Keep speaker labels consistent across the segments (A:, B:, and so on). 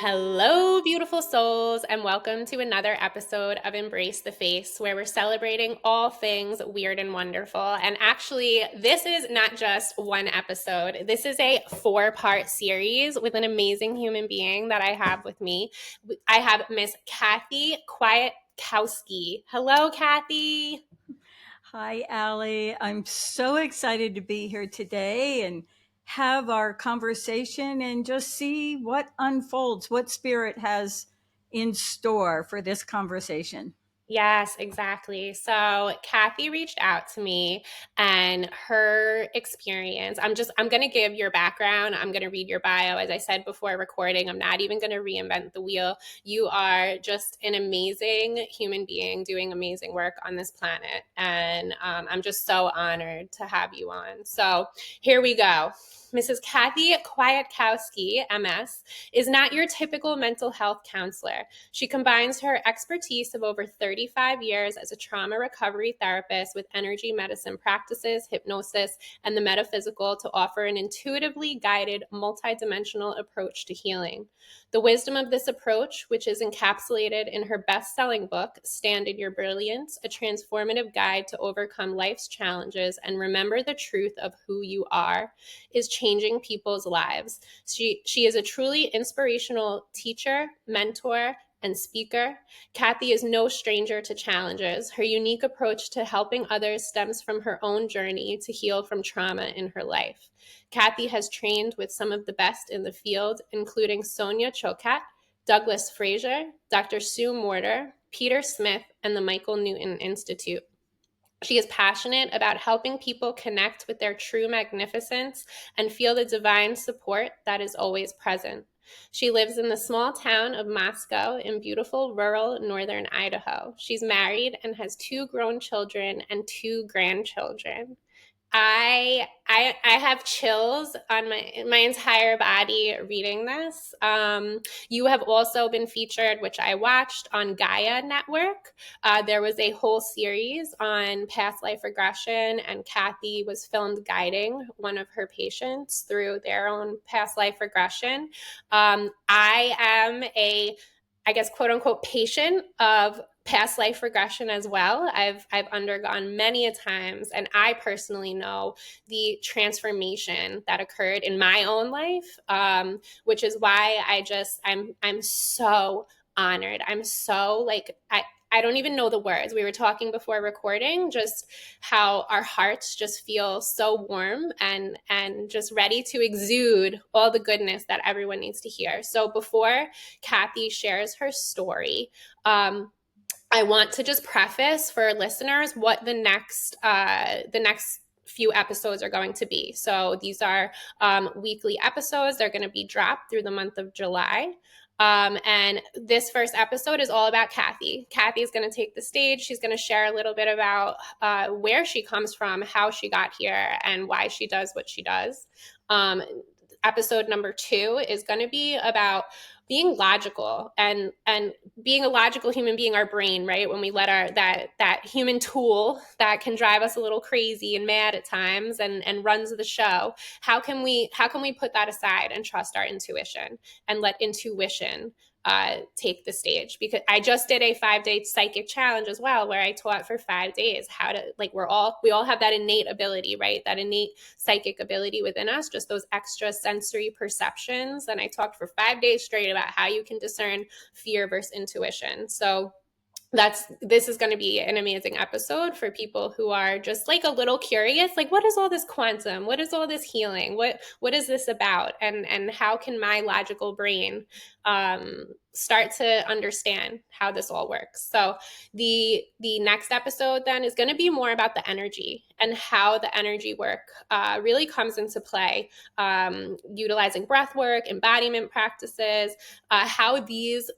A: Hello, beautiful souls, and welcome to another episode of Embrace the Face, where we're celebrating all things weird and wonderful. And actually, this is not just one episode. This is a 4-part series with an amazing human being that I have with me. I have Miss Kathy Kwiatkowski. Hello, Kathy.
B: Hi, Allie. I'm so excited to be here today and have our conversation and just see what unfolds, what spirit has in store for this conversation.
A: Yes, exactly. So Kathy reached out to me and her experience. I'm going to give your background. I'm going to read your bio. As I said before recording, I'm not even going to reinvent the wheel. You are just an amazing human being doing amazing work on this planet. And I'm just so honored to have you on. So here we go. Mrs. Kathy Kwiatkowski, MS, is not your typical mental health counselor. She combines her expertise of over 35 years as a trauma recovery therapist with energy medicine practices, hypnosis, and the metaphysical to offer an intuitively guided, multidimensional approach to healing. The wisdom of this approach, which is encapsulated in her best-selling book, Stand In Your Brilliance, a transformative guide to overcome life's challenges and remember the truth of who you are, is changing people's lives. She is a truly inspirational teacher, mentor, and speaker. Kathy is no stranger to challenges. Her unique approach to helping others stems from her own journey to heal from trauma in her life. Kathy has trained with some of the best in the field, including Sonia Choquette, Douglas Fraser, Dr. Sue Morter, Peter Smith, and the Michael Newton Institute. She is passionate about helping people connect with their true magnificence and feel the divine support that is always present. She lives in the small town of Moscow in beautiful rural northern Idaho. She's married and has 2 grown children and 2 grandchildren. I have chills on my entire body reading this. You have also been featured, which I watched on Gaia Network. There was a whole series on past life regression, and Kathy was filmed guiding one of her patients through their own past life regression. I am I guess, quote unquote, patient of past life regression as well. I've undergone many a times, and I personally know the transformation that occurred in my own life, which is why I'm so honored. I'm so like I don't even know the words. We were talking before recording, just how our hearts just feel so warm and just ready to exude all the goodness that everyone needs to hear. So before Kathy shares her story, I want to just preface for listeners what the next few episodes are going to be. So these are weekly episodes. They're going to be dropped through the month of July. And this first episode is all about Kathy. Kathy is going to take the stage. She's going to share a little bit about where she comes from, how she got here, and why she does what she does. Episode number 2 is going to be about being logical and being a logical human being, our brain, right? When we let our that human tool that can drive us a little crazy and mad at times and runs the show, how can we put that aside and trust our intuition and let intuition take the stage? Because I just did a 5-day psychic challenge as well, where I taught for 5 days how to, like, we all have that innate ability, right? That innate psychic ability within us, just those extra sensory perceptions. And I talked for 5 days straight about how you can discern fear versus intuition. So this is going to be an amazing episode for people who are just like a little curious, like, what is all this quantum, what is all this healing, what is this about, and how can my logical brain start to understand how this all works. So the next episode then is going to be more about the energy and how the energy work really comes into play, utilizing breath work, embodiment practices, how these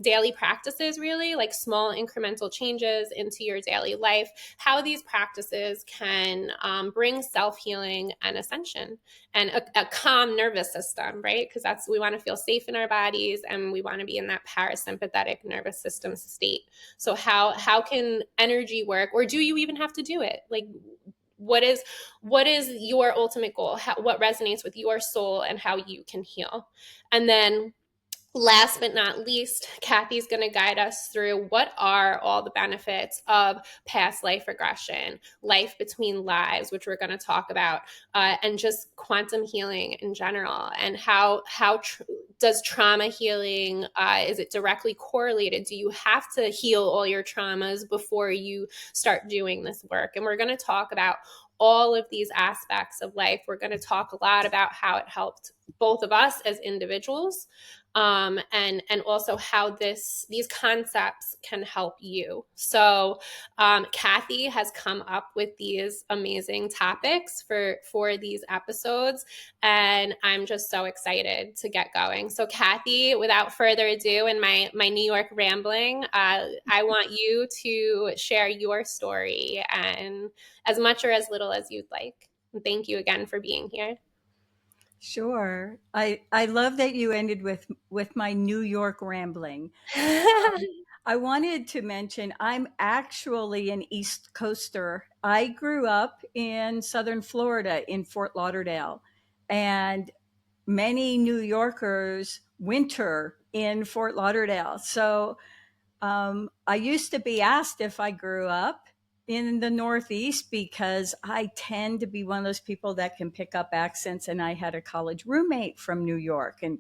A: daily practices, really like small incremental changes into your daily life, how these practices can bring self-healing and ascension and a calm nervous system, right? Because we want to feel safe in our bodies, and we want to be in that parasympathetic nervous system state. So how can energy work, or do you even have to do it? Like, what is your ultimate goal? What resonates with your soul and how you can heal? And then last but not least, Kathy's going to guide us through what are all the benefits of past life regression, life between lives, which we're going to talk about, and just quantum healing in general, and how does trauma healing, is it directly correlated? Do you have to heal all your traumas before you start doing this work? And we're going to talk about all of these aspects of life. We're going to talk a lot about how it helped both of us as individuals, and also how these concepts can help you. So Kathy has come up with these amazing topics for these episodes, and I'm just so excited to get going. So Kathy, without further ado, in my New York rambling, I want you to share your story, and as much or as little as you'd like. And thank you again for being here.
B: Sure. I love that you ended with my New York rambling. I wanted to mention I'm actually an East Coaster. I grew up in Southern Florida in Fort Lauderdale, and many New Yorkers winter in Fort Lauderdale. So I used to be asked if I grew up in the Northeast because I tend to be one of those people that can pick up accents. And I had a college roommate from New York. And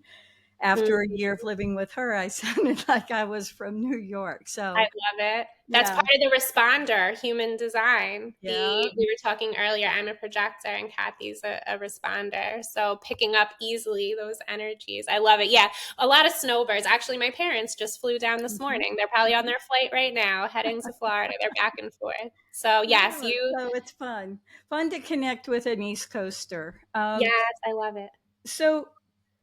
B: after a year of living with her, I sounded like I was from New York.
A: I
B: So,
A: love it. That's
B: yeah,
A: part of the responder, human design.
B: yeah.
A: We were talking earlier, I'm a projector and Kathy's a responder. So picking up easily those energies. I love it. Yeah. A lot of snowbirds. Actually, my parents just flew down this
B: Mhm,
A: morning. They're probably on
B: mhm.
A: their flight right now, heading to Florida. They're back and forth. So yes,
B: Yeah, so it's fun to connect with an East Coaster.
A: yes, I love it.
B: So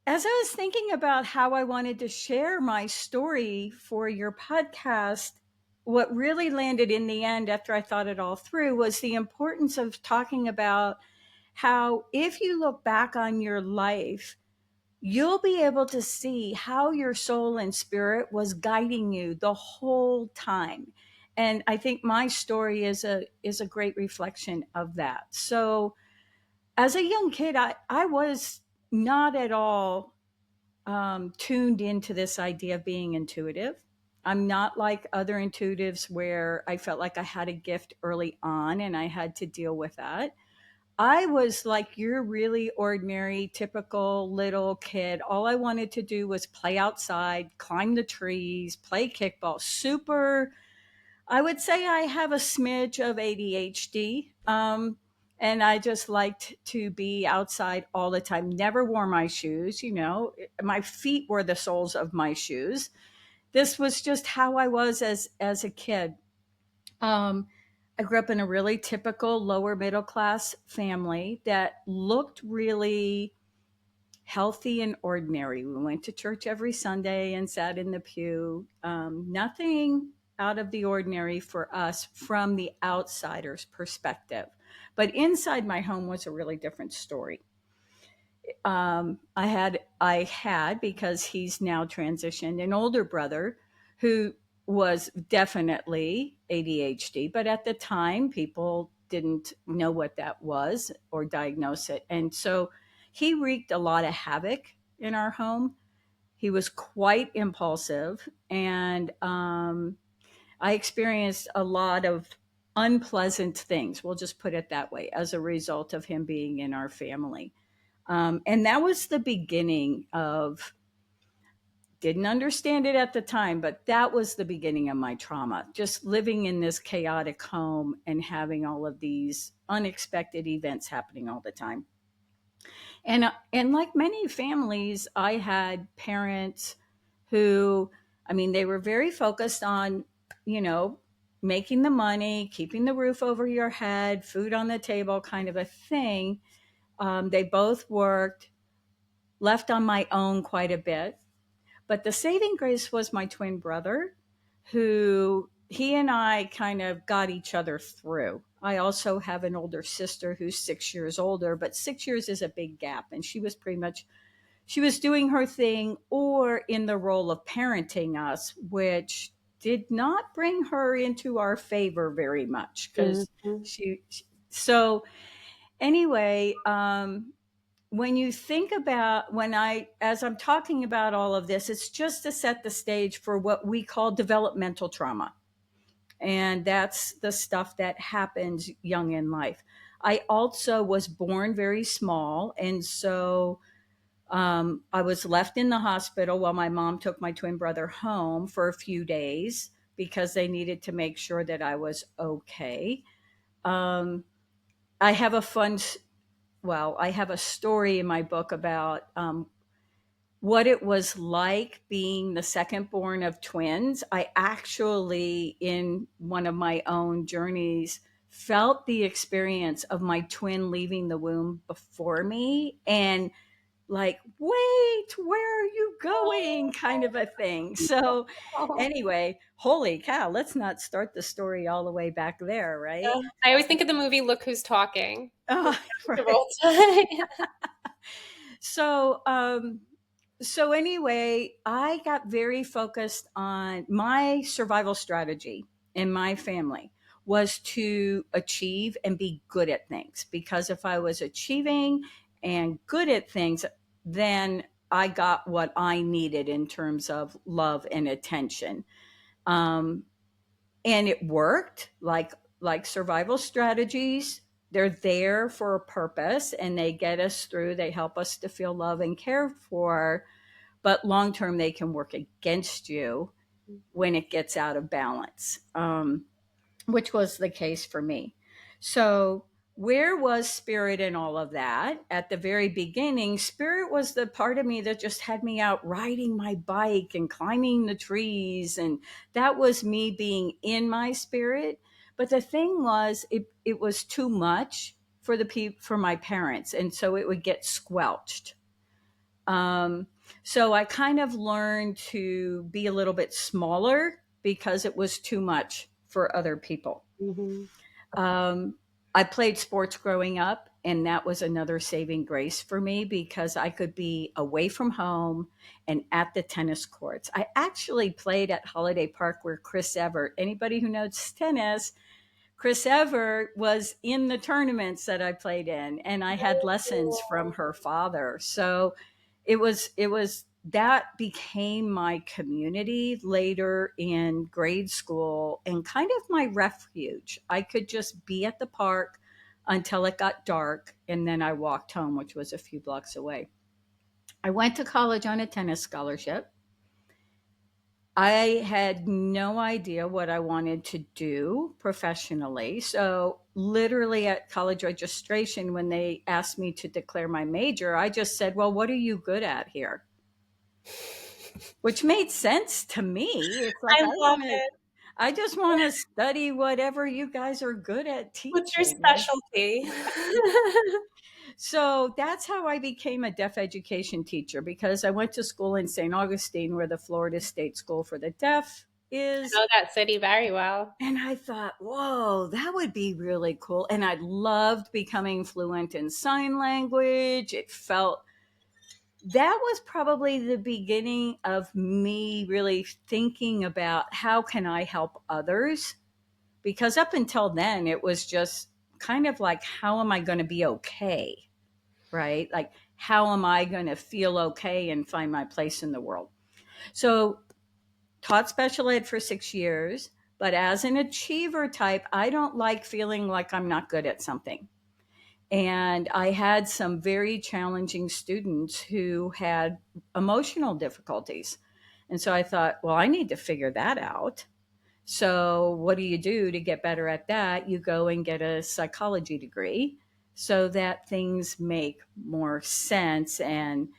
B: as I was thinking about how I wanted to share my story for your podcast, what really landed in the end after I thought it all through was the importance of talking about how, if you look back on your life, you'll be able to see how your soul and spirit was guiding you the whole time. And I think my story is a great reflection of that. So as a young kid, I was not at all tuned into this idea of being intuitive. I'm not like other intuitives where I felt like I had a gift early on and I had to deal with that. I was like your really ordinary, typical little kid. All I wanted to do was play outside, climb the trees, play kickball. Super, I would say I have a smidge of ADHD. And I just liked to be outside all the time. Never wore my shoes, my feet were the soles of my shoes. This was just how I was as a kid. Um, I grew up in a really typical lower middle class family that looked really healthy and ordinary. We went to church every Sunday and sat in the pew. Nothing out of the ordinary for us from the outsider's perspective. But inside my home was a really different story. I had because he's now transitioned an older brother who was definitely ADHD, but at the time people didn't know what that was or diagnose it, and so he wreaked a lot of havoc in our home. He was quite impulsive, and I experienced a lot of unpleasant things. We'll just put it that way as a result of him being in our family. And that was the beginning of, didn't understand it at the time, but that was the beginning of my trauma. Just living in this chaotic home and having all of these unexpected events happening all the time. And like many families, I had parents who, I mean, they were very focused on, you know, making the money, keeping the roof over your head, food on the table, kind of a thing. They both worked, left on my own quite a bit. But the saving grace was my twin brother, who he and I kind of got each other through. I also have an older sister who's 6 years older, but 6 years is a big gap. And she was pretty much, she was doing her thing or in the role of parenting us, which did not bring her into our favor very much because
A: Mhm.
B: so anyway, when you think about as I'm talking about all of this, it's just to set the stage for what we call developmental trauma. And that's the stuff that happens young in life. I also was born very small. And so I was left in the hospital while my mom took my twin brother home for a few days because they needed to make sure that I was okay. Um, I have a fun, I have a story in my book about what it was like being the second born of twins. I actually, in one of my own journeys, felt the experience of my twin leaving the womb before me and like, wait, where are you going? Kind of a thing. So,
A: Oh.
B: anyway, holy cow, let's not start the story all the way back there, right?
A: I always think of the movie Look Who's Talking with
B: Oh,
A: John
B: right.
A: Travolta.
B: So, so anyway, I got very focused on my survival strategy in my family was to achieve and be good at things, because if I was achieving and good at things, then I got what I needed in terms of love and attention. Um, and it worked, like survival strategies. They're there for a purpose and they get us through, they help us to feel love and cared for, but long term they can work against you when it gets out of balance, which was the case for me. So, where was spirit in all of that? At the very beginning, spirit was the part of me that just had me out riding my bike and climbing the trees. And that was me being in my spirit. But the thing was, it was too much for for my parents. And so it would get squelched. Um, so I kind of learned to be a little bit smaller because it was too much for other people.
A: Mhm.
B: Um, I played sports growing up, and that was another saving grace for me because I could be away from home and at the tennis courts. I actually played at Holiday Park where Chris Evert, anybody who knows tennis, Chris Evert was in the tournaments that I played in, and I had lessons from her father. So it was that became my community later in grade school and kind of my refuge. I could just be at the park until it got dark, and then I walked home, which was a few blocks away. I went to college on a tennis scholarship. I had no idea what I wanted to do professionally. So, literally at college registration, when they asked me to declare my major, I just said, well, what are you good at here? Which made sense to me. It's like,
A: I love it.
B: I just want to study whatever you guys are good at
A: What's your
B: teaching.
A: specialty?
B: So that's how I became a deaf education teacher, because I went to school in St. Augustine, where the Florida State School for the Deaf
A: I
B: is.
A: know that city very well.
B: And I thought, whoa, that would be really cool. And I loved becoming fluent in sign language. It felt that was probably the beginning of me really thinking about how can I help others? Because up until then, it was just kind of like, how am I going to be okay? Right? Like, how am I going to feel okay and find my place in the world? So, taught special ed for 6 years, but as an achiever type, I don't like feeling like I'm not good at something. And I had some very challenging students who had emotional difficulties. And so I thought, well, I need to figure that out. So, what do you do to get better at that? You go and get a psychology degree so that things make more sense. And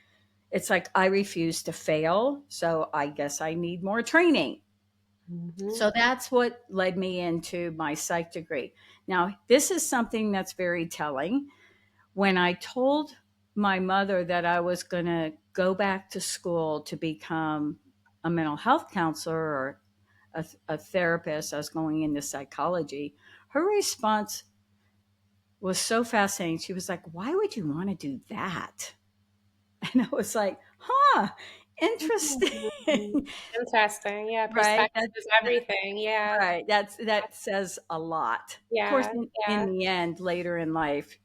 B: it's like, I refuse to fail. So, I guess I need more training.
A: Mhm.
B: So that's what led me into my psych degree. Now, this is something that's very telling. When I told my mother that I was going to go back to school to become a mental health counselor or a therapist, I was going into psychology, her response was so fascinating. She was like, "Why would you want to do that?" And I was like, "Huh,
A: Mhm.
B: interesting."
A: Interesting. Yeah,
B: Right?
A: perspective is everything. Yeah.
B: Right. That says a lot. Of course,
A: Yeah.
B: in
A: Yeah.
B: the end, later in life,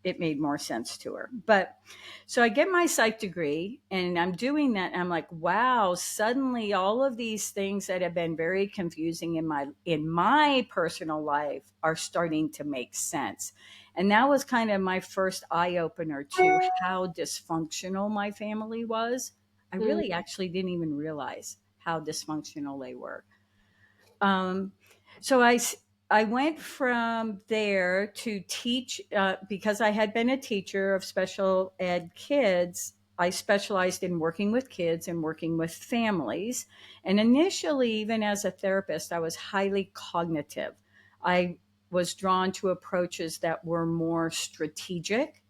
B: it made more sense to her. But so I get my psych degree and I'm doing that. And I'm like, wow, suddenly all of these things that have been very confusing in my personal life are starting to make sense. And that was kind of my first eye opener to how dysfunctional my family was. I
A: Mm,
B: really actually didn't even realize how dysfunctional they were. Um, so I went from there to teach because I had been a teacher of special ed kids. I specialized in working with kids and working with families. And initially, even as a therapist, I was highly cognitive. I was drawn to approaches that were more strategic.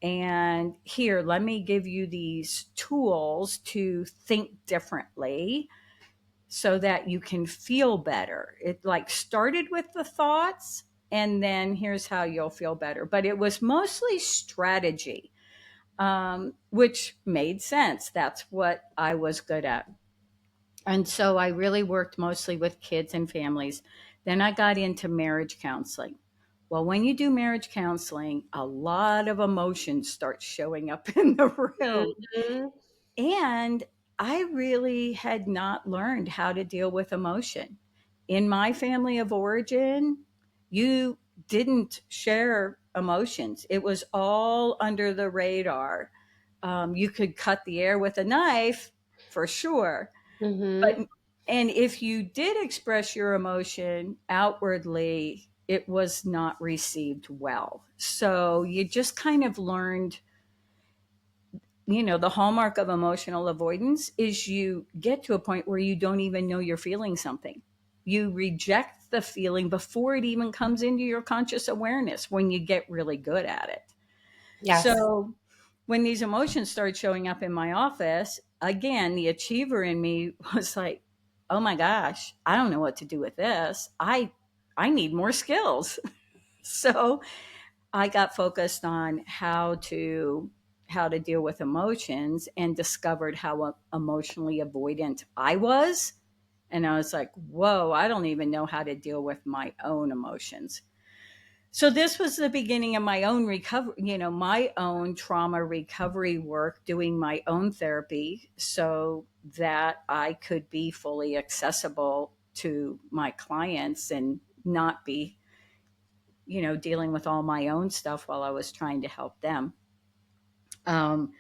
B: And here, let me give you these tools to think differently so that you can feel better. It like started with the thoughts and then here's how you'll feel better. But it was mostly strategy, which made sense. That's what I was good at. And so I really worked mostly with kids and families. Then I got into marriage counseling. Well, when you do marriage counseling, a lot of emotions start showing up in the room.
A: mhm,
B: And I really had not learned how to deal with emotion. In my family of origin, you didn't share emotions, it was all under the radar. You could cut the air with a knife for sure.
A: mhm.
B: But, and if you did express your emotion outwardly, it was not received well. So you just kind of learned, the hallmark of emotional avoidance is you get to a point where you don't even know you're feeling something. You reject the feeling before it even comes into your conscious awareness when you get really good at it.
A: Yes.
B: So when these emotions started showing up in my office, again, the achiever in me was like, oh my gosh, I don't know what to do with this. I need more skills. So I got focused on how to deal with emotions and discovered how emotionally avoidant I was. And I was like, whoa, I don't even know how to deal with my own emotions. So this was the beginning of my own recovery, my own trauma recovery work, doing my own therapy so that I could be fully accessible to my clients and not be, dealing with all my own stuff while I was trying to help them. Um,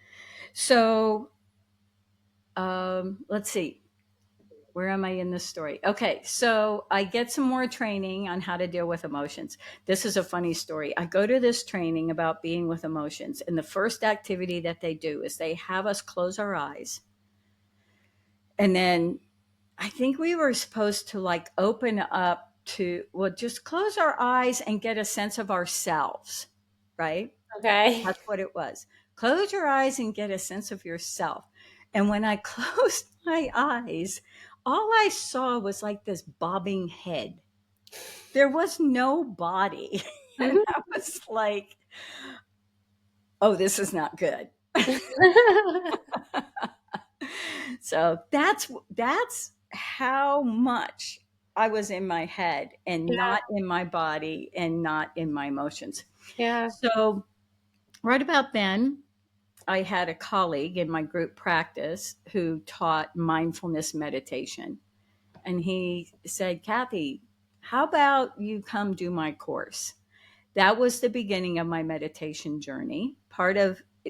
B: so let's see. Where am I in this story? Okay, so I get some more training on how to deal with emotions. This is a funny story. I go to this training about being with emotions, and the first activity that they do is they have us close our eyes. And then I think we were supposed to like open up to, well, just close our eyes and get a sense of ourselves, right?
A: Okay.
B: That's what it was. Close your eyes and get a sense of yourself. And when I closed my eyes, all I saw was like this bobbing head. There was no body. And
A: Mhm.
B: I was like, oh, this is not good. So that's how much I was in my head and
A: Yeah.
B: not in my body and not in my emotions.
A: Yeah.
B: So right about then, I had a colleague in my group practice who taught mindfulness meditation. And he said, Kathy, how about you come do my course? That was the beginning of my meditation journey.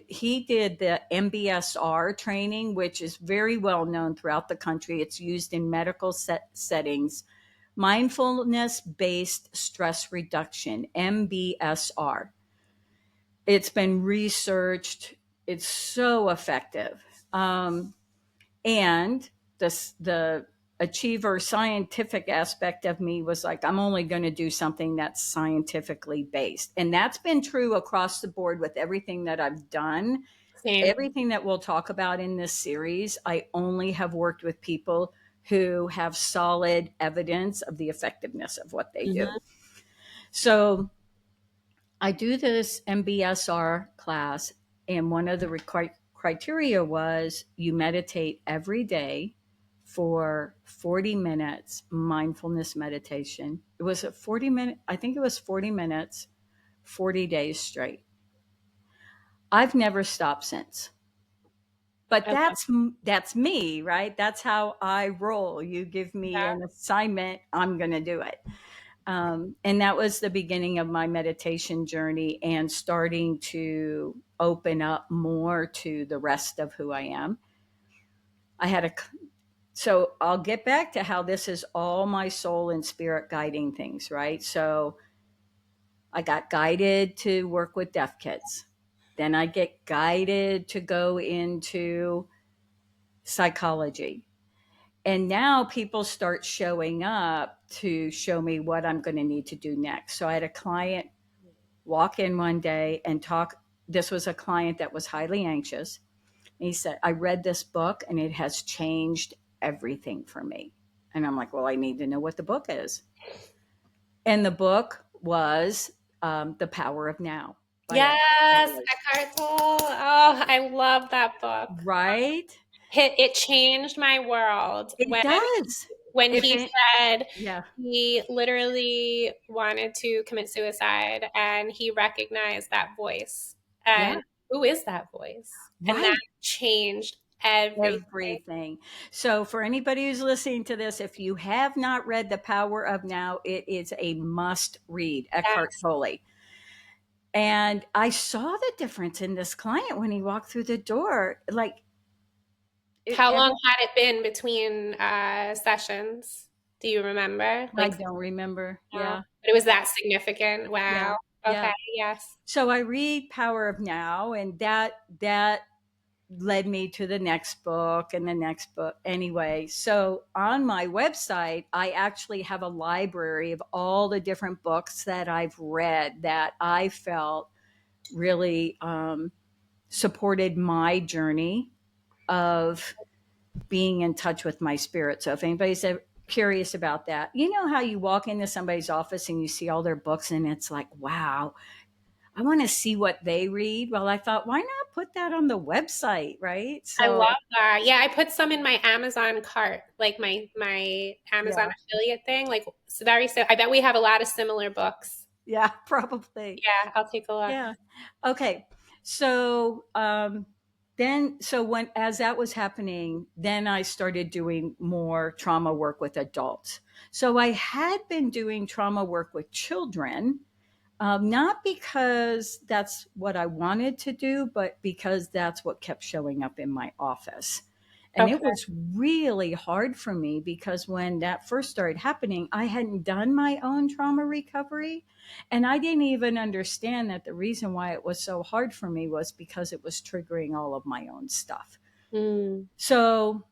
B: He did the MBSR training, which is very well known throughout the country. It's used in medical settings, mindfulness based stress reduction, MBSR. It's been researched. It's so effective. And the achiever scientific aspect of me was like, I'm only going to do something that's scientifically based. And that's been true across the board with everything that I've done.
A: Same.
B: Everything that we'll talk about in this series, I only have worked with people who have solid evidence of the effectiveness of what they do.
A: Mhm.
B: So I do this MBSR class, and one of the criteria was you meditate every day for 40 minutes, mindfulness meditation. It was a 40 minute, I think it was 40 minutes, 40 days straight. I've never stopped since. But
A: I love
B: that's me, right? That's how I roll. You give me
A: that.
B: an assignment, I'm going to do it. And that was the beginning of my meditation journey and starting to open up more to the rest of who I am. I had a So I'll get back to how this is all my soul and spirit guiding things, right? So I got guided to work with deaf kids. Then I get guided to go into psychology. And now people start showing up to show me what I'm going to need to do next. So I had a client walk in one day and talk. This was a client that was highly anxious. And he said, I read this book and it has changed everything for me. And I'm like, well, I need to know what the book is. And the book was The Power of Now by Eckhart
A: Yes,
B: Tolle.
A: Eckhart Tolle. Oh, I love that book.
B: Right?
A: It changed my world
B: It does.
A: when
B: If
A: he
B: it,
A: said
B: yeah,
A: he literally wanted to commit suicide and he recognized that voice.
B: yeah,
A: And who is that voice? And that
B: right.
A: changed everything.
B: Everything. So, for anybody who's listening to this, if you have not read The Power of Now, it is a must read, Eckhart
A: Yes.
B: Tolle. And I saw the difference in this client when he walked through the door. Like,
A: How
B: it
A: long had it been between sessions? Do you remember?
B: I
A: Like,
B: don't remember.
A: no,
B: Yeah.
A: but it was that significant.
B: Yeah.
A: Wow.
B: Yeah.
A: Okay. Yes.
B: So I read Power of Now, and that led me to the next book and the next book. Anyway, so on my website, I actually have a library of all the different books that I've read that I felt really supported my journey of being in touch with my spirit. So if anybody's curious about that, you know how you walk into somebody's office and you see all their books and it's like, wow, I want to see what they read. Well, I thought, why not put that on the website, right?
A: I love
B: So,
A: that. Yeah, I put some in my Amazon cart, like my Amazon
B: yeah,
A: affiliate thing. Like, so very so. I bet we have a lot of similar books.
B: yeah, probably.
A: Yeah, I'll take a look.
B: Yeah. Okay. So, so when, as that was happening, then I started doing more trauma work with adults. So I had been doing trauma work with children, not because that's what I wanted to do, but because that's what kept showing up in my office. And
A: Okay.
B: it was really hard for me because when that first started happening, I hadn't done my own trauma recovery. And I didn't even understand that the reason why it was so hard for me was because it was triggering all of my own stuff.
A: Mm,
B: So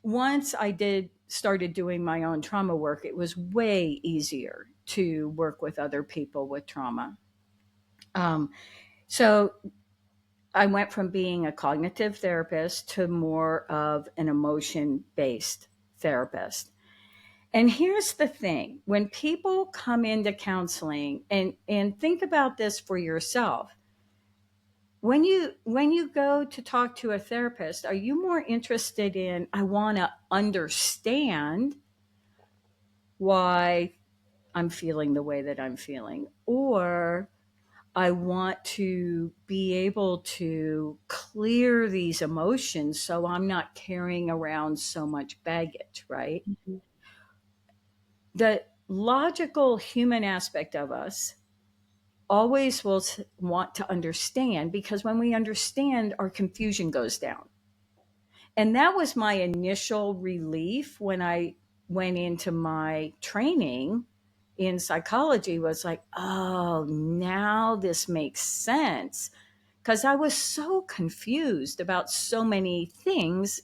B: once I did started doing my own trauma work, it was way easier to work with other people with trauma. Um, so I went from being a cognitive therapist to more of an emotion based therapist. And here's the thing, when people come into counseling, and think about this for yourself, when you go to talk to a therapist, are you more interested in, I want to understand why I'm feeling the way that I'm feeling, or I want to be able to clear these emotions so I'm not carrying around so much baggage, right?
A: mhm,
B: The logical human aspect of us always will want to understand, because when we understand, our confusion goes down. And that was my initial relief when I went into my training in psychology, was like, oh, now this makes sense, because I was so confused about so many things,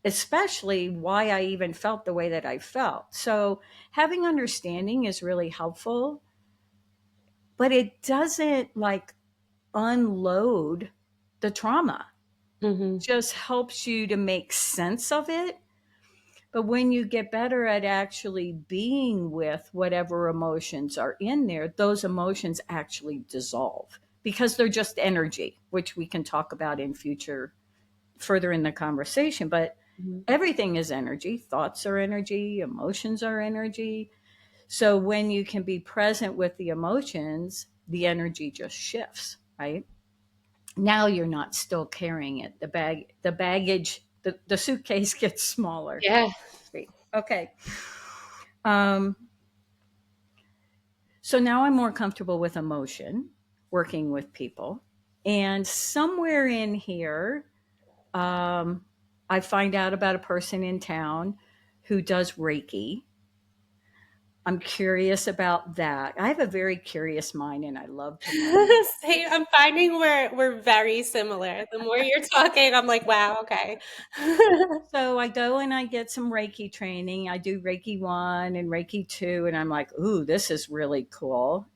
B: especially why I even felt the way that I felt. So having understanding is really helpful, but it doesn't like unload the trauma.
A: mhm,
B: Just helps you to make sense of it. But when you get better at actually being with whatever emotions are in there, those emotions actually dissolve because they're just energy, which we can talk about in future further in the conversation. But
A: mhm.
B: everything is energy. Thoughts are energy, emotions are energy. So when you can be present with the emotions, the energy just shifts, right? Now you're not still carrying it. The baggage, the suitcase gets smaller.
A: Yeah.
B: Sweet. Okay. Um, so now I'm more comfortable with emotion, working with people. And somewhere in here, um, I find out about a person in town who does Reiki. I'm curious about that. I have a very curious mind and I love to learn.
A: Same. I'm finding we're very similar. The more you're talking, I'm like, wow, okay.
B: So I go and I get some Reiki training. I do Reiki 1 and Reiki 2, and I'm like, ooh, this is really cool.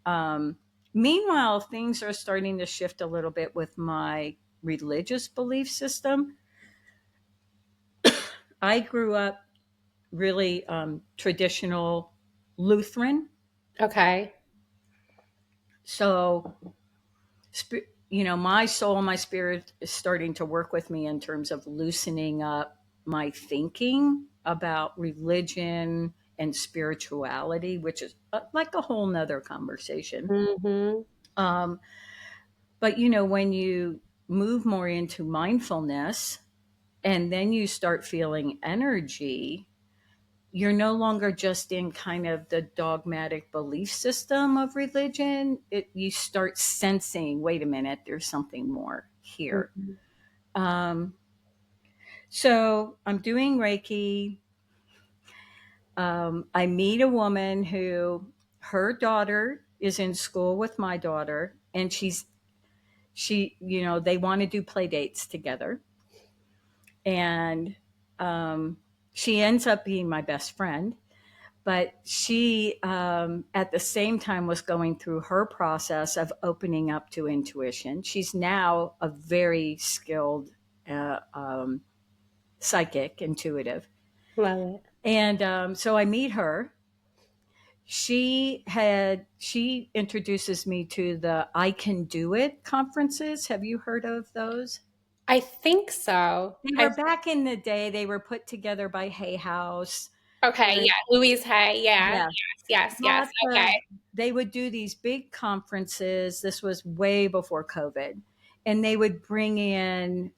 B: Um, Meanwhile, things are starting to shift a little bit with my religious belief system. I grew up really traditional Lutheran.
A: Okay.
B: So, my soul, my spirit is starting to work with me in terms of loosening up my thinking about religion and spirituality, which is like a whole nother conversation.
A: Hmm.
B: Um, but, when you move more into mindfulness and then you start feeling energy, you're no longer just in kind of the dogmatic belief system of religion. You start sensing, wait a minute, there's something more here.
A: Hmm.
B: Um, so I'm doing Reiki. I meet a woman who her daughter is in school with my daughter, and they want to do play dates together. And um, she ends up being my best friend. But she, at the same time, was going through her process of opening up to intuition. She's now a very skilled psychic, intuitive.
A: Love it.
B: And so I meet her. She introduces me to the I Can Do It conferences. Have you heard of those?
A: I think so.
B: They
A: I
B: were back in the day. They were put together by Hay House.
A: Okay,
B: Where
A: yeah. Louise Hay, yeah.
B: Yeah,
A: Yes, yes, yes.
B: lots
A: Okay.
B: of they would do these big conferences. This was way before COVID. And they would bring in,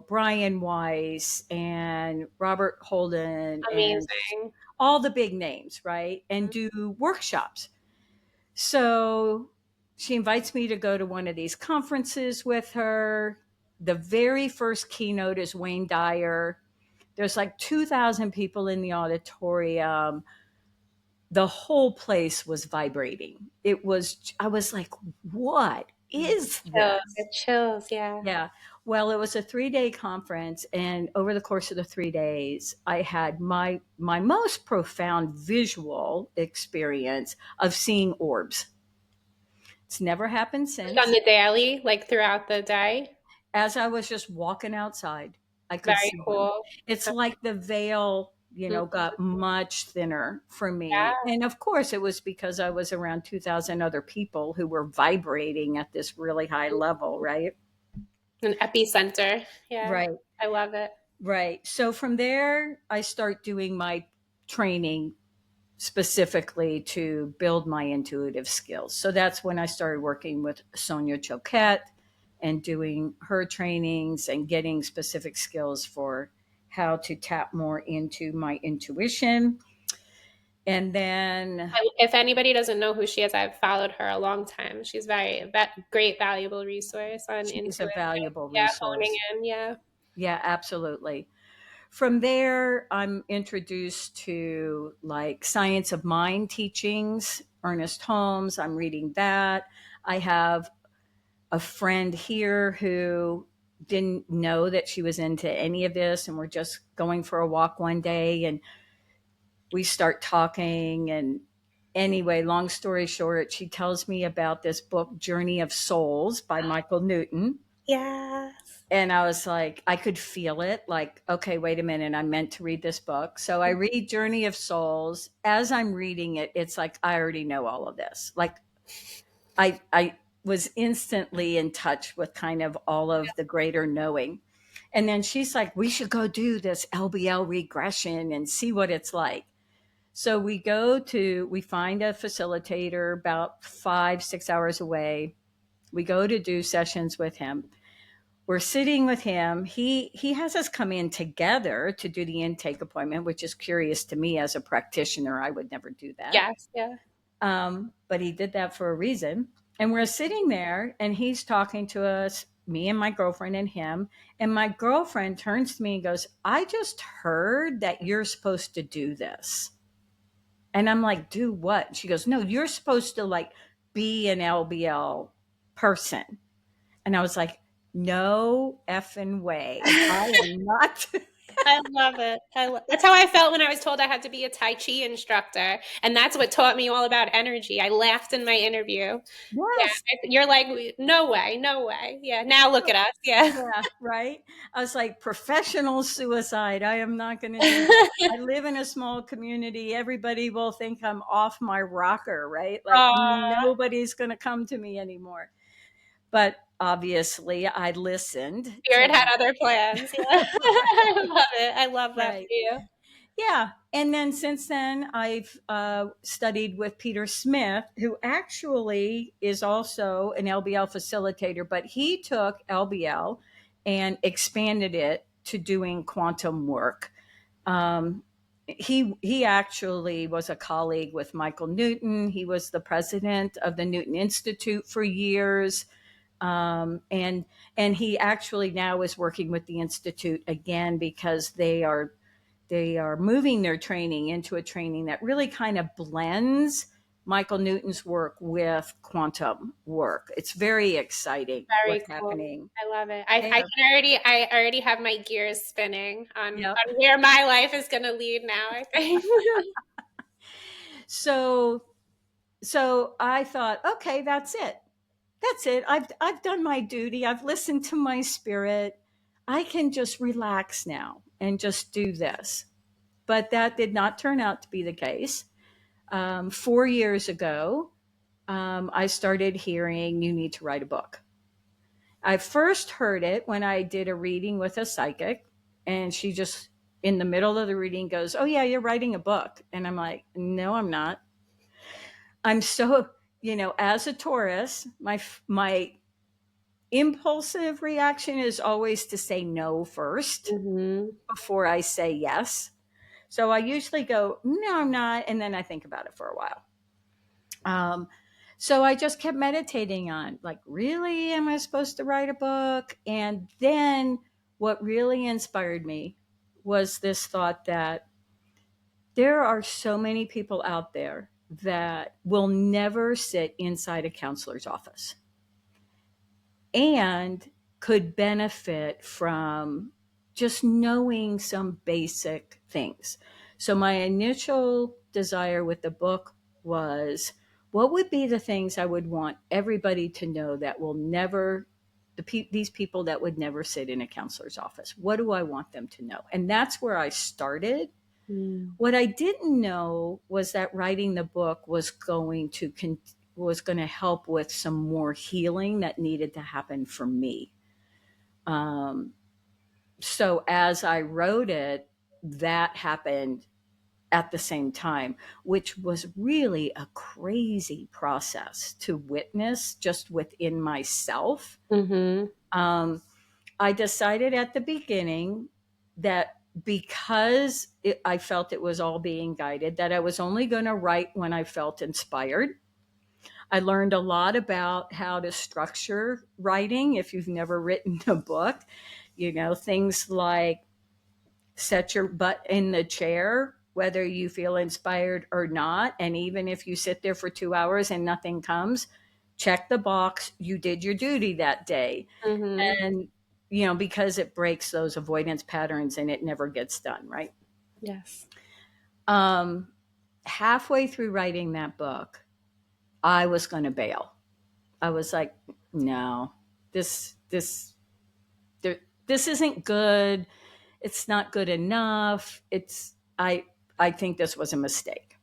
B: Brian Weiss and Robert Holden and
A: Amazing.
B: all the big names, right? And do workshops. So she invites me to go to one of these conferences with her. The very first keynote is Wayne Dyer. There's like 2,000 people in the auditorium. The whole place was vibrating. I was like, what is
A: Chills.
B: this?
A: It chills, yeah.
B: Yeah. Well, it was a 3-day conference. And over the course of the 3 days, I had my most profound visual experience of seeing orbs. It's never happened
A: Like on
B: since.
A: the daily, like throughout the day.
B: As I was just walking outside, I could
A: Very
B: see them.
A: cool.
B: It's like the veil,
A: Mhm.
B: got much thinner for me.
A: Yeah.
B: And of course, it was because I was around 2,000 other people who were vibrating at this really high level, right?
A: An epicenter. Yeah.
B: Right,
A: I love it.
B: right. So from there, I start doing my training specifically to build my intuitive skills. So that's when I started working with Sonia Choquette and doing her trainings and getting specific skills for how to tap more into my intuition. And then
A: If anybody doesn't know who she is, I've followed her a long time. She's great, valuable resource on
B: she's a
A: intuition.
B: valuable
A: Yeah, honing
B: resource.
A: in. Yeah.
B: Yeah, absolutely. From there, I'm introduced to like science of mind teachings, Ernest Holmes. I'm reading that. I have a friend here who didn't know that she was into any of this, and we're just going for a walk one day and we start talking. And anyway, long story short, she tells me about this book, Journey of Souls by Michael Newton.
A: Yes.
B: And I was like, I could feel it, like, okay, wait a minute, I'm meant to read this book. So I read Journey of Souls. As I'm reading it, it's like I already know all of this. Like I was instantly in touch with kind of all of the greater knowing. And then she's like, we should go do this LBL regression and see what it's like. So we find a facilitator about 5, 6 hours away. We go to do sessions with him. We're sitting with him. He has us come in together to do the intake appointment, which is curious to me as a practitioner. I would never do that.
A: Yes. Yeah.
B: But he did that for a reason. And we're sitting there and he's talking to us, me and my girlfriend and him. And my girlfriend turns to me and goes, I just heard that you're supposed to do this. And I'm like, do what? She goes, no, you're supposed to like be an LBL person. And I was like, no effing way. I am not.
A: I love it. That's how I felt when I was told I had to be a Tai Chi instructor. And that's what taught me all about energy. I laughed in my interview. Yeah.
B: Yes.
A: You're like, no way, no way. Yeah. Now look at us. Yeah.
B: Yeah, right. I was like, professional suicide. I am not going to do that. I live in a small community. Everybody will think I'm off my rocker, right? Like nobody's going to come to me anymore. But obviously, I listened to
A: Spirit had other plans. Yeah. I love it. I love that for
B: right.
A: you.
B: Yeah. And then since then, I've studied with Peter Smith, who actually is also an LBL facilitator, but he took LBL and expanded it to doing quantum work. Um, he actually was a colleague with Michael Newton. He was the president of the Newton Institute for years. And he actually now is working with the Institute again because they are moving their training into a training that really kind of blends Michael Newton's work with quantum work. It's very exciting
A: Very
B: what's
A: cool.
B: happening
A: I love it.
B: there.
A: I already have my gears spinning
B: Yep.
A: on where my life is going to lead now, I think.
B: So so I thought, okay, that's it. That's it. I've done my duty. I've listened to my spirit. I can just relax now and just do this. But that did not turn out to be the case. 4 years ago, I started hearing you need to write a book. I first heard it when I did a reading with a psychic, and she just in the middle of the reading goes, "Oh yeah, you're writing a book," and I'm like, "No, I'm not." I'm so as a Taurus, my impulsive reaction is always to say no first
A: Hmm.
B: before I say yes. So I usually go, "No, I'm not," and then I think about it for a while. Um, so I just kept meditating on, like, really, am I supposed to write a book? And then what really inspired me was this thought that there are so many people out there that will never sit inside a counselor's office and could benefit from just knowing some basic things. So, my initial desire with the book was what would be the things I would want everybody to know that will never, these people that would never sit in a counselor's office? What do I want them to know? And that's where I started.
A: Mm.
B: What I didn't know was that writing the book was going to help with some more healing that needed to happen for me. Um, so as I wrote it, that happened at the same time, which was really a crazy process to witness just within myself.
A: Hmm.
B: Um, I decided at the beginning that because I felt it was all being guided, that I was only going to write when I felt inspired. I learned a lot about how to structure writing if you've never written a book. Things like set your butt in the chair, whether you feel inspired or not. And even if you sit there for 2 hours and nothing comes, check the box. You did your duty that day.
A: Hmm.
B: And, because it breaks those avoidance patterns and it never gets done, right?
A: Yes.
B: Um, Halfway through writing that book, I was going to bail. I was like, no, this this there, this isn't good. It's not good enough. I think this was a mistake.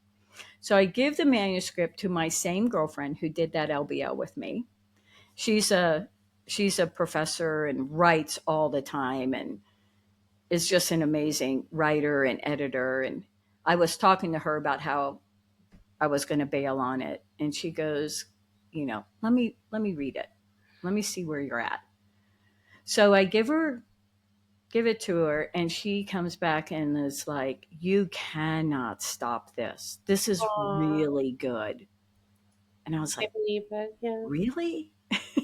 B: So I give the manuscript to my same girlfriend who did that LBL with me. She's a she's a professor and writes all the time and is just an amazing writer and editor. And I was talking to her about how I was going to bail on it, and she goes, "Let me read it." Let me see where you're at. So I give it to her, and she comes back and is like, you cannot stop this. This is
A: Aw,
B: really good. And I was
A: I
B: like,
A: believe it. Yeah.
B: really?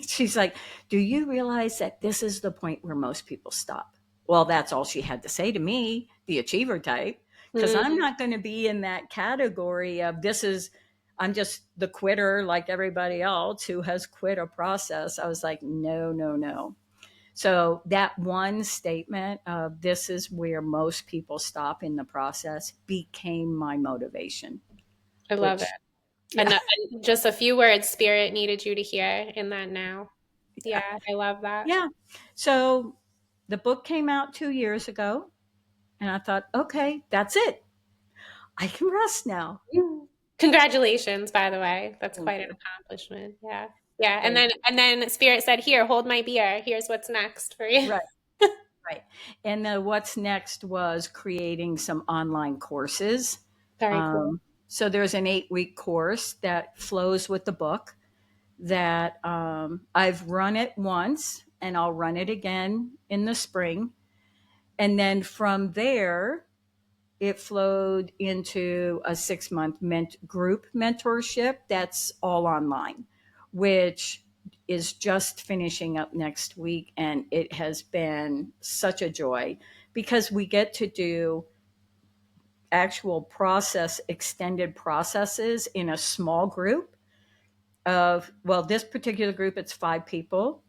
B: She's like, do you realize that this is the point where most people stop? Well, that's all she had to say to me, the achiever type, because I'm
A: Mm,
B: not going to be in that category of I'm just the quitter like everybody else who has quit a process. I was like, no, no, no. So that one statement of this is where most people stop in the process became my motivation,
A: I love it.
B: which, yeah,
A: And just a few words Spirit needed you to hear in that now.
B: yeah,
A: Yeah, I love that.
B: yeah. So the book came out 2 years ago, and I thought, okay, that's it. I can rest now.
A: Mm. Congratulations, by the way. That's
B: Thank
A: quite an
B: you.
A: accomplishment. Yeah. Yeah. And
B: Thank
A: then
B: you.
A: and then Spirit said, "Here, hold my beer. Here's what's next for you."
B: Right, right. And what's next was creating some online courses.
A: Very cool.
B: Um, so there's an 8-week course that flows with the book that I've run it once, and I'll run it again in the spring. And then from there, it flowed into a 6-month group mentorship that's all online, which is just finishing up next week. And it has been such a joy because we get to do actual extended processes in a small group of, well, this particular group, it's 5 people.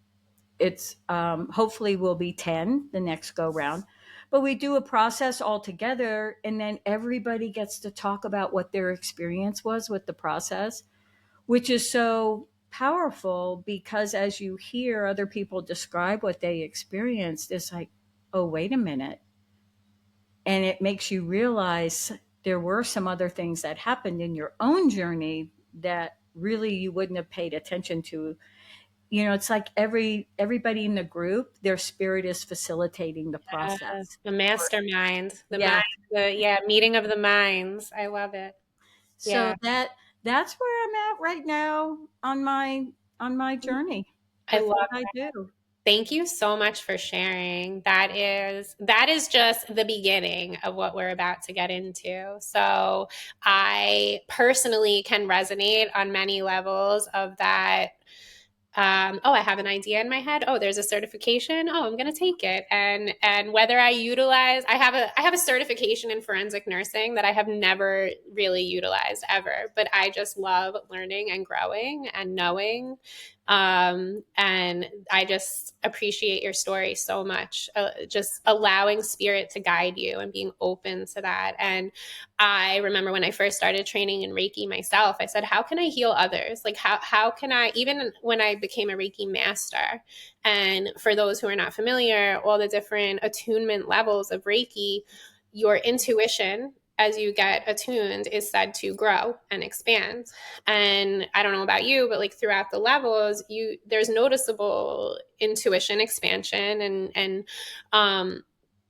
B: It's hopefully will be 10 the next go round, but we do a process all together, and then everybody gets to talk about what their experience was with the process, which is so powerful because as you hear other people describe what they experienced, it's like, oh, wait a minute. And it makes you realize there were some other things that happened in your own journey that really you wouldn't have paid attention to. It's like everybody in the group, their spirit is facilitating the process.
A: The mastermind, the mind,
B: Yeah.
A: yeah, meeting of the minds. I love it.
B: So
A: Yeah.
B: that's where I'm at right now on my journey
A: I
B: with what
A: love
B: I do.
A: Thank you so much for sharing. That is just the beginning of what we're about to get into. So, I personally can resonate on many levels of that. Oh, I have an idea in my head. Oh, there's a certification. Oh, I'm going to take it. And whether I utilize, I have a certification in forensic nursing that I have never really utilized ever, but I just love learning and growing and knowing. And I just appreciate your story so much. Just allowing spirit to guide you and being open to that. And I remember when I first started training in Reiki myself, I said, how can I heal others? Like, how can I, even when I became a Reiki master, and for those who are not familiar, all the different attunement levels of Reiki, your intuition as you get attuned is said to grow and expand. And I don't know about you, but like throughout the levels, there's noticeable intuition expansion and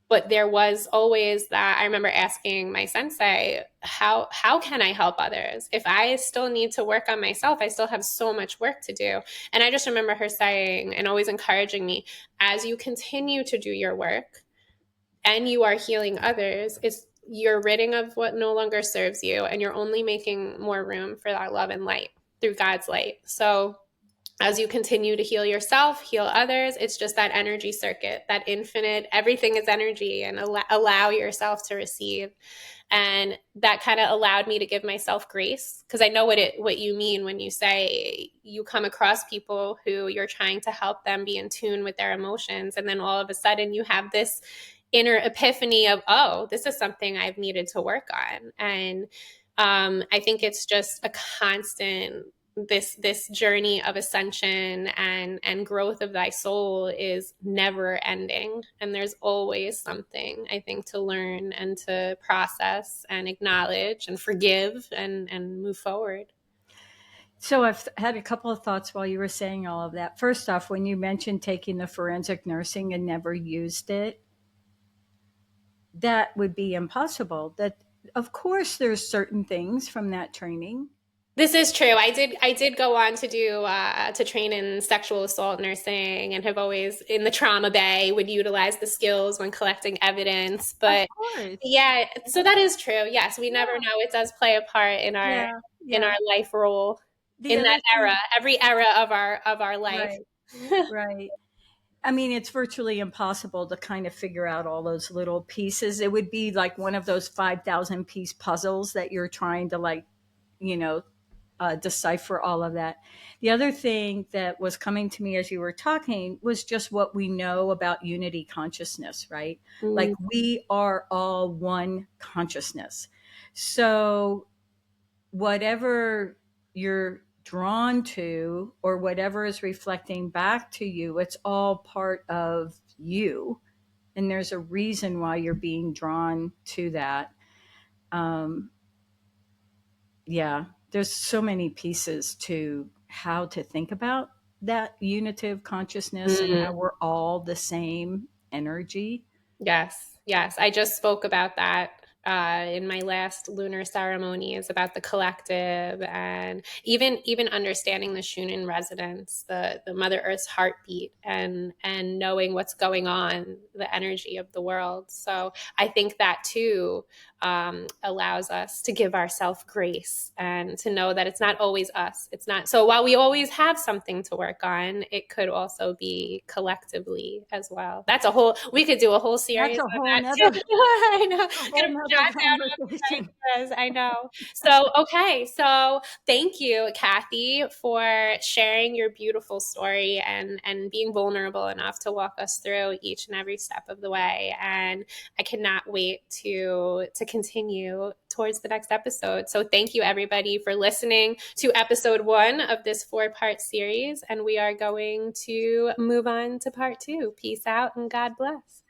A: but there was always that. I remember asking my sensei, how can I help others? If I still need to work on myself, I still have so much work to do. And I just remember her saying and always encouraging me, as you continue to do your work and you are healing others, you're ridding of what no longer serves you, and you're only making more room for that love and light through God's light. So as you continue to heal yourself, heal others, it's just that energy circuit, that infinite, everything is energy, and allow yourself to receive. And that kind of allowed me to give myself grace, because I know what you mean when you say you come across people who you're trying to help them be in tune with their emotions, and then all of a sudden you have this inner epiphany of, oh, this is something I've needed to work on. And I think it's just a constant, this journey of ascension and growth of thy soul is never ending, and there's always something, I think, to learn and to process and acknowledge and forgive and move forward.
B: So I've had a couple of thoughts while you were saying all of that. First off, when you mentioned taking the forensic nursing and never used it, that would be impossible. That, of course, there's certain things from that training
A: This is true. I did go on to do to train in sexual assault nursing, and have always in the trauma bay would utilize the skills when collecting evidence.
B: Of
A: But
B: course.
A: yeah, so that is true. Yes, we never
B: Yeah.
A: know. It does play a part
B: Yeah.
A: in our
B: Yeah.
A: life role
B: The
A: in that
B: other
A: era,
B: thing,
A: every era of our life.
B: right, right. I mean, it's virtually impossible to kind of figure out all those little pieces. It would be like one of those 5,000 piece puzzles that you're trying to, like, you know, decipher all of that. The other thing that was coming to me as you were talking was just what we know about unity consciousness, right? Like,
A: Mm,
B: we are all one consciousness. So whatever you're drawn to or whatever is reflecting back to you, it's all part of you. And there's a reason why you're being drawn to that. Um, yeah, there's so many pieces to how to think about that unitive consciousness and how
A: mm.
B: we're all the same energy.
A: Yes, yes. I just spoke about that in my last lunar ceremonies about the collective, and even understanding the Shunin resonance, the Mother Earth's heartbeat, and knowing what's going on, the energy of the world. So I think that too allows us to give ourselves grace and to know that it's not always us. It's not so while we always have something to work on, it could also be collectively as well. That's a whole we could do a whole
B: That's
A: series
B: a
A: on
B: whole
A: that
B: nother,
A: too. I know.
B: a
A: Gonna
B: whole nother
A: jot down all
B: conversation.
A: the ideas. I know. So okay, so thank you, Kathy, for sharing your beautiful story and being vulnerable enough to walk us through each and every step of the way. And I cannot wait to continue towards the next episode. So thank you everybody for listening to episode 1 of this 4-part series, and we are going to move on to part 2. Peace out and God bless.